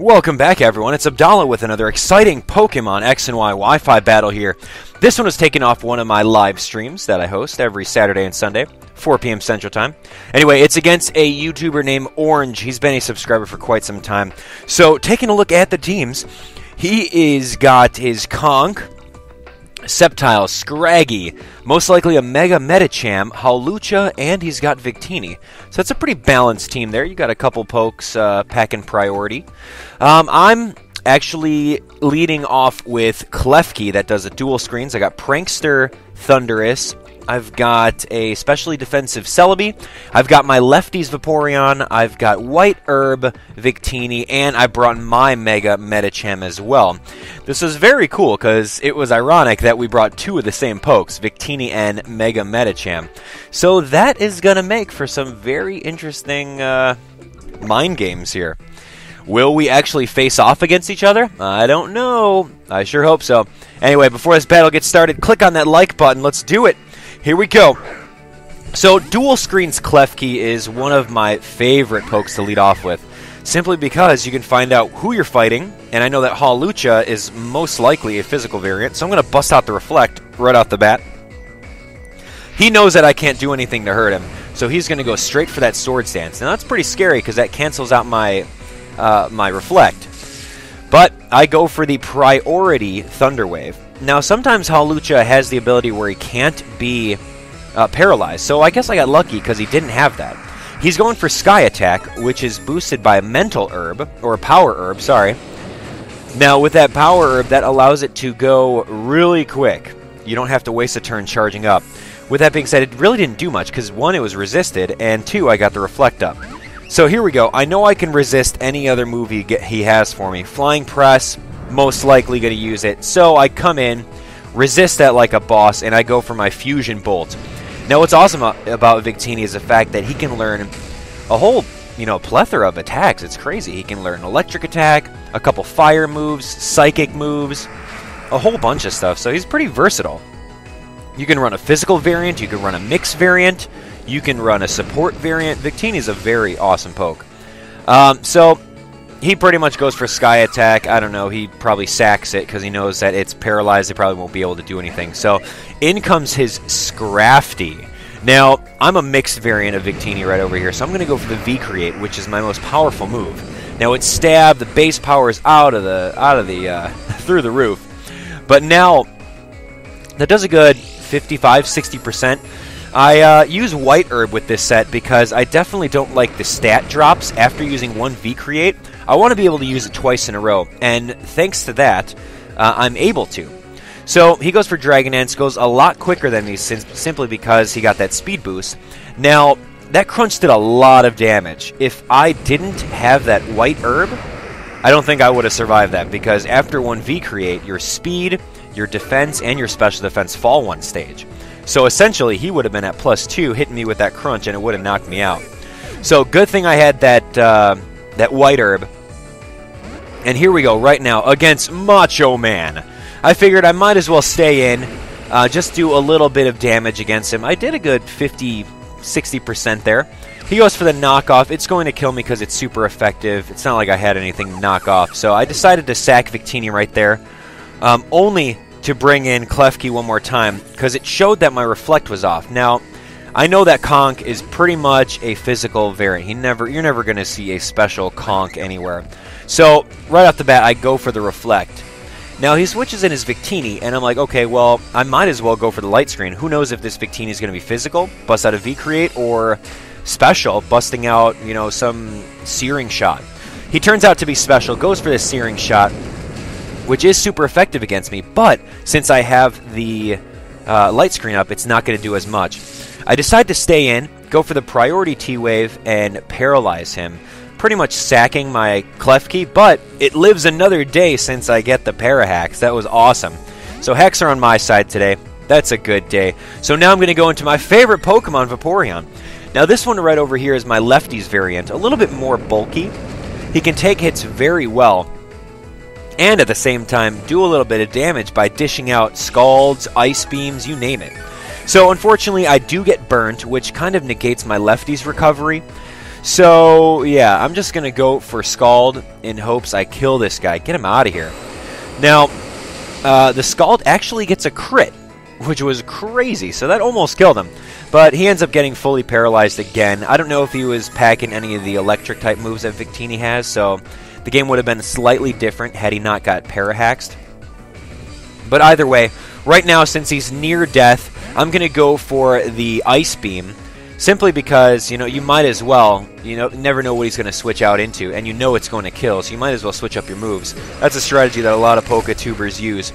Welcome back, everyone. It's Abdallah with another exciting Pokemon X and Y Wi-Fi battle here. This one was taken off one of my live streams that I host every Saturday and Sunday, 4 p.m. Central Time. Anyway, it's against a YouTuber named Orange. He's been a subscriber for quite some time. So, taking a look at the teams, he is got his Conk, Sceptile, Scraggy, most likely a Mega Medicham, Hawlucha, and he's got Victini. So it's a pretty balanced team there. You got a couple pokes packing priority. I'm actually leading off with Klefki that does a dual screens. I got Prankster, Thundurus. I've got a specially defensive Celebi. I've got my lefties Vaporeon. I've got White Herb, Victini, and I brought my Mega Medicham as well. This was very cool because it was ironic that we brought two of the same pokes, Victini and Mega Medicham. So that is going to make for some very interesting mind games here. Will we actually face off against each other? I don't know. I sure hope so. Anyway, before this battle gets started, click on that like button. Let's do it. Here we go. So, Dual Screens Klefki is one of my favorite pokes to lead off with, simply because you can find out who you're fighting, and I know that Hawlucha is most likely a physical variant, so I'm going to bust out the Reflect right off the bat. He knows that I can't do anything to hurt him, so he's going to go straight for that Swords Dance. Now, that's pretty scary because that cancels out my my Reflect. But I go for the priority Thunder Wave. Now, sometimes Hawlucha has the ability where he can't be paralyzed, so I guess I got lucky because he didn't have that. He's going for Sky Attack, which is boosted by a Mental Herb, or a Power Herb, sorry. Now, with that Power Herb, that allows it to go really quick. You don't have to waste a turn charging up. With that being said, it really didn't do much, because 1, it was resisted, and 2, I got the Reflect up. So here we go. I know I can resist any other move he has for me. Flying Press, most likely going to use it. So I come in, resist that like a boss, and I go for my Fusion Bolt. Now what's awesome about Victini is the fact that he can learn a whole, plethora of attacks. It's crazy. He can learn Electric Attack, a couple Fire moves, Psychic moves, a whole bunch of stuff. So he's pretty versatile. You can run a physical variant, you can run a mix variant, you can run a support variant. Victini is a very awesome poke. So he pretty much goes for Sky Attack. I don't know, he probably sacks it because he knows that it's paralyzed. They probably won't be able to do anything. So in comes his Scrafty. Now, I'm a mixed variant of Victini right over here, so I'm going to go for the V-Create, which is my most powerful move. Now, it's Stab. The base power is out of the through the roof. But now, that does a good 55-60%. I use White Herb with this set because I definitely don't like the stat drops after using one V-Create. I want to be able to use it twice in a row, and thanks to that, I'm able to. So he goes for Dragon Dance, goes a lot quicker than me simply because he got that speed boost. Now, that Crunch did a lot of damage. If I didn't have that White Herb, I don't think I would have survived that, because after one V-Create, your speed, your defense, and your special defense fall one stage. So essentially, he would have been at +2, hitting me with that Crunch, and it would have knocked me out. So good thing I had that that White Herb. And here we go, right now, against Macho Man. I figured I might as well stay in, just do a little bit of damage against him. I did a good 50-60% there. He goes for the knockoff. It's going to kill me because it's super effective. It's not like I had anything to knock off. So I decided to sack Victini right there. Only to bring in Klefki one more time, because it showed that my Reflect was off. Now, I know that Conk is pretty much a physical variant. You're never going to see a special Conk anywhere. So, right off the bat, I go for the Reflect. Now, he switches in his Victini, and I'm like, okay, well, I might as well go for the Light Screen. Who knows if this Victini is going to be physical, bust out a V-Create, or special, busting out, some Searing Shot. He turns out to be special, goes for this Searing Shot, which is super effective against me, but since I have the Light Screen up, it's not going to do as much. I decide to stay in, go for the priority T-Wave, and paralyze him, pretty much sacking my Klefki, but it lives another day since I get the Para-Hacks. That was awesome. So Hacks are on my side today. That's a good day. So now I'm going to go into my favorite Pokemon, Vaporeon. Now this one right over here is my lefties variant, a little bit more bulky. He can take hits very well, and at the same time do a little bit of damage by dishing out Scalds, Ice Beams, you name it. So unfortunately I do get burnt, which kind of negates my lefties recovery. So, yeah, I'm just going to go for Scald in hopes I kill this guy. Get him out of here. Now, the Scald actually gets a crit, which was crazy, so that almost killed him. But he ends up getting fully paralyzed again. I don't know if he was packing any of the electric-type moves that Victini has, so the game would have been slightly different had he not got para-haxed. But either way, right now, since he's near death, I'm going to go for the Ice Beam, simply because, you know, you might as well, you know, never know what he's going to switch out into, and you know it's going to kill, so you might as well switch up your moves. That's a strategy that a lot of Poké tubers use.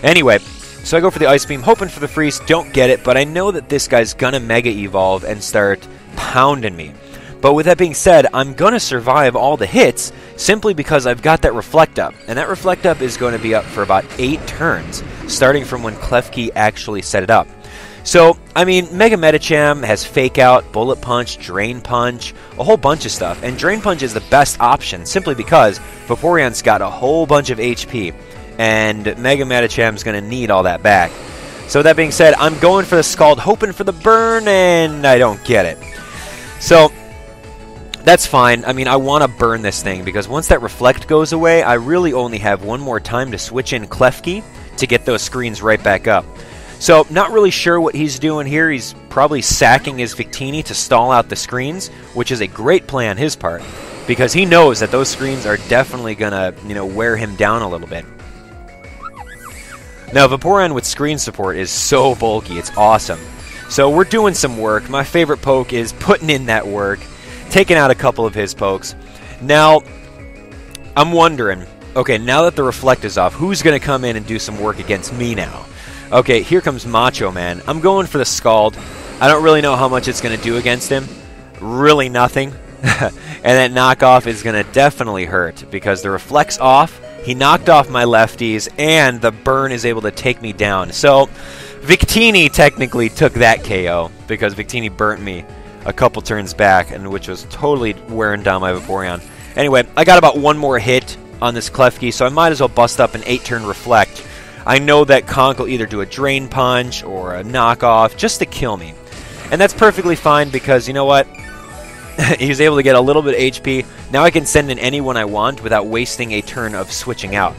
Anyway, so I go for the Ice Beam, hoping for the freeze, don't get it, but I know that this guy's going to Mega Evolve and start pounding me. But with that being said, I'm going to survive all the hits simply because I've got that Reflect Up. And that Reflect Up is going to be up for about 8 turns, starting from when Klefki actually set it up. So, I mean, Mega Medicham has Fake Out, Bullet Punch, Drain Punch, a whole bunch of stuff. And Drain Punch is the best option simply because Vaporeon's got a whole bunch of HP. And Mega Medicham's going to need all that back. So with that being said, I'm going for the Scald, hoping for the burn, and I don't get it. So, that's fine. I mean, I want to burn this thing, because once that Reflect goes away, I really only have one more time to switch in Klefki to get those screens right back up. So, not really sure what he's doing here. He's probably sacking his Victini to stall out the screens, which is a great play on his part, because he knows that those screens are definitely going to, you know, wear him down a little bit. Now, Vaporeon with screen support is so bulky. It's awesome. So, we're doing some work. My favorite poke is putting in that work, taking out a couple of his pokes. Now, I'm wondering, okay, now that the Reflect is off, who's going to come in and do some work against me now? Okay, here comes Macho Man. I'm going for the Scald. I don't really know how much it's going to do against him. Really nothing. And that knockoff is going to definitely hurt, because the Reflect's off, he knocked off my lefties, and the burn is able to take me down. So, Victini technically took that KO, because Victini burnt me a couple turns back, and which was totally wearing down my Vaporeon. Anyway, I got about one more hit on this Klefki, so I might as well bust up an 8-turn Reflect. I know that Conk will either do a Drain Punch or a knockoff just to kill me. And that's perfectly fine, because you know what? He was able to get a little bit of HP. Now I can send in anyone I want without wasting a turn of switching out.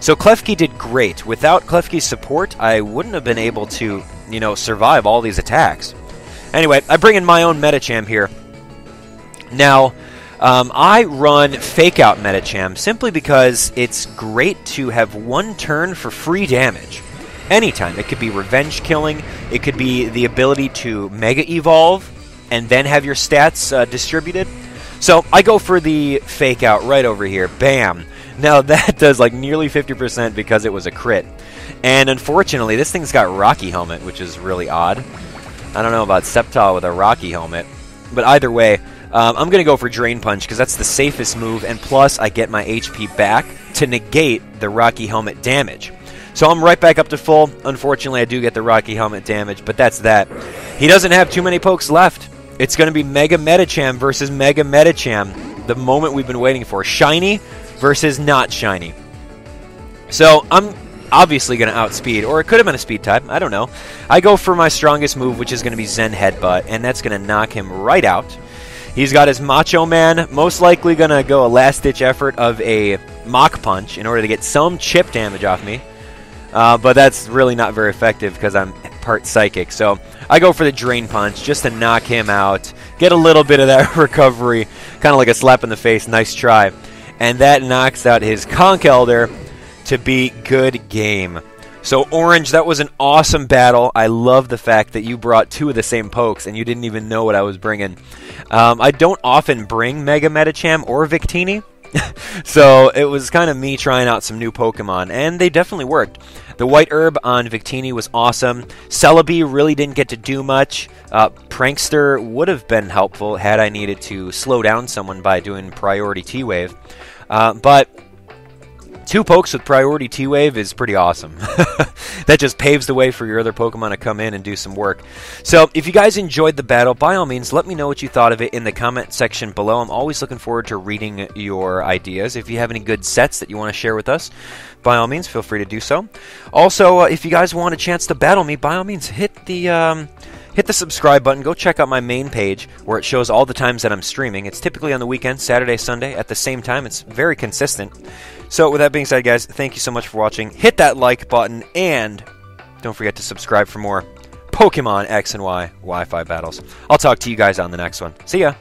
So Klefki did great. Without Klefki's support, I wouldn't have been able to, you know, survive all these attacks. Anyway, I bring in my own Medicham here. Now, I run Fake Out Medicham simply because it's great to have one turn for free damage. Anytime. It could be revenge killing. It could be the ability to Mega Evolve and then have your stats distributed. So I go for the Fake Out right over here. Bam. Now that does like nearly 50% because it was a crit. And unfortunately, this thing's got Rocky Helmet, which is really odd. I don't know about Sceptile with a Rocky Helmet. But either way, I'm going to go for Drain Punch because that's the safest move. And plus, I get my HP back to negate the Rocky Helmet damage. So I'm right back up to full. Unfortunately, I do get the Rocky Helmet damage, but that's that. He doesn't have too many pokes left. It's going to be Mega Medicham versus Mega Medicham. The moment we've been waiting for. Shiny versus not shiny. So I'm obviously going to outspeed, or it could have been a speed type, I don't know. I go for my strongest move, which is going to be Zen Headbutt, and that's going to knock him right out. He's got his Macho Man, most likely going to go a last-ditch effort of a Mach Punch in order to get some chip damage off me. But that's really not very effective because I'm part Psychic. So I go for the Drain Punch just to knock him out, get a little bit of that recovery, kind of like a slap in the face, nice try. And that knocks out his Conch Elder to be good game. So Orange, that was an awesome battle. I love the fact that you brought 2 of the same pokes and you didn't even know what I was bringing. I don't often bring Mega Medicham or Victini. So it was kind of me trying out some new Pokemon, and they definitely worked. The White Herb on Victini was awesome. Celebi really didn't get to do much. Prankster would have been helpful had I needed to slow down someone by doing Priority T-Wave. But 2 pokes with Priority T-Wave is pretty awesome. That just paves the way for your other Pokemon to come in and do some work. So, if you guys enjoyed the battle, by all means, let me know what you thought of it in the comment section below. I'm always looking forward to reading your ideas. If you have any good sets that you want to share with us, by all means, feel free to do so. Also, if you guys want a chance to battle me, by all means, hit the hit the subscribe button. Go check out my main page where it shows all the times that I'm streaming. It's typically on the weekend, Saturday, Sunday, at the same time. It's very consistent. So with that being said, guys, thank you so much for watching. Hit that like button, and don't forget to subscribe for more Pokemon X and Y Wi-Fi battles. I'll talk to you guys on the next one. See ya!